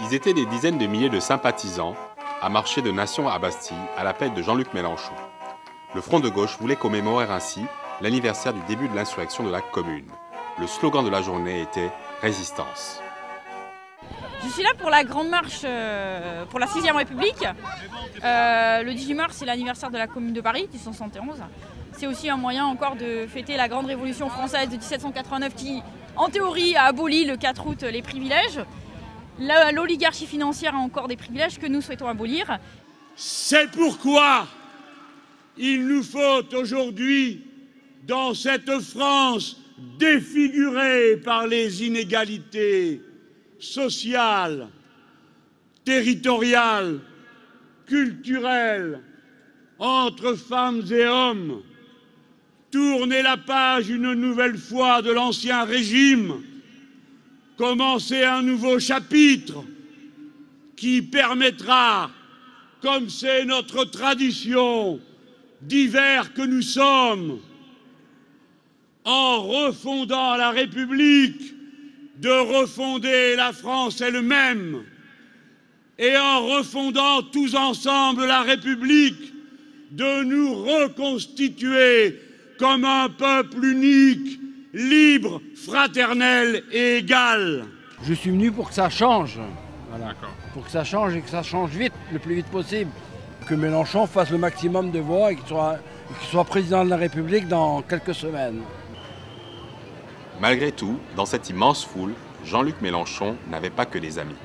Ils étaient des dizaines de milliers de sympathisants à marcher de Nation à Bastille à l'appel de Jean-Luc Mélenchon. Le Front de gauche voulait commémorer ainsi l'anniversaire du début de l'insurrection de la Commune. Le slogan de la journée était « Résistance ». Je suis là pour la grande marche pour la 6e République. Le 18 mars, c'est l'anniversaire de la Commune de Paris, 1771. C'est aussi un moyen encore de fêter la grande révolution française de 1789 qui, en théorie, a aboli le 4 août les privilèges. L'oligarchie financière a encore des privilèges que nous souhaitons abolir. C'est pourquoi il nous faut aujourd'hui, dans cette France défigurée par les inégalités sociales, territoriales, culturelles, entre femmes et hommes, tourner la page une nouvelle fois de l'ancien régime, commencer un nouveau chapitre qui permettra, comme c'est notre tradition, divers que nous sommes, en refondant la République, de refonder la France elle-même, et en refondant tous ensemble la République, de nous reconstituer comme un peuple unique, libre, fraternel et égal. Je suis venu pour que ça change, voilà. Pour que ça change et que ça change vite, le plus vite possible. Que Mélenchon fasse le maximum de voix et qu'il soit président de la République dans quelques semaines. Malgré tout, dans cette immense foule, Jean-Luc Mélenchon n'avait pas que des amis.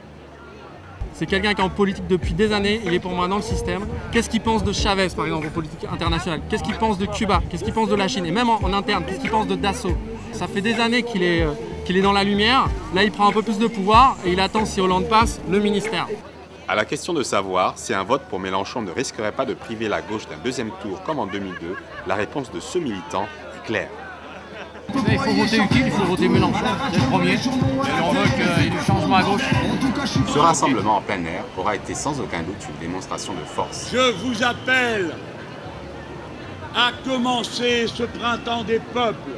C'est quelqu'un qui est en politique depuis des années, il est pour moi dans le système. Qu'est-ce qu'il pense de Chavez, par exemple, en politique internationale? Qu'est-ce qu'il pense de Cuba? Qu'est-ce qu'il pense de la Chine? Et même en interne, qu'est-ce qu'il pense de Dassault? Ça fait des années qu'il est dans la lumière. Là, il prend un peu plus de pouvoir et il attend, si Hollande passe, le ministère. À la question de savoir si un vote pour Mélenchon ne risquerait pas de priver la gauche d'un deuxième tour comme en 2002, la réponse de ce militant est claire. Il faut voter utile, il faut voter Mélenchon, c'est le premier. Et on veut qu'il y ait du changement à gauche. Ce rassemblement en plein air aura été sans aucun doute une démonstration de force. Je vous appelle à commencer ce printemps des peuples.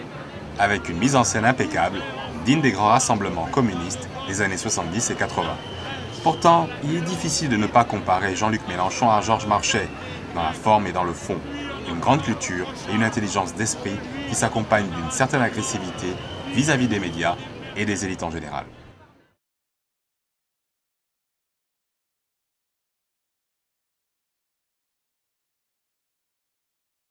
Avec une mise en scène impeccable, digne des grands rassemblements communistes des années 70 et 80. Pourtant, il est difficile de ne pas comparer Jean-Luc Mélenchon à Georges Marchais, dans la forme et dans le fond. Une grande culture et une intelligence d'esprit qui s'accompagnent d'une certaine agressivité vis-à-vis des médias et des élites en général.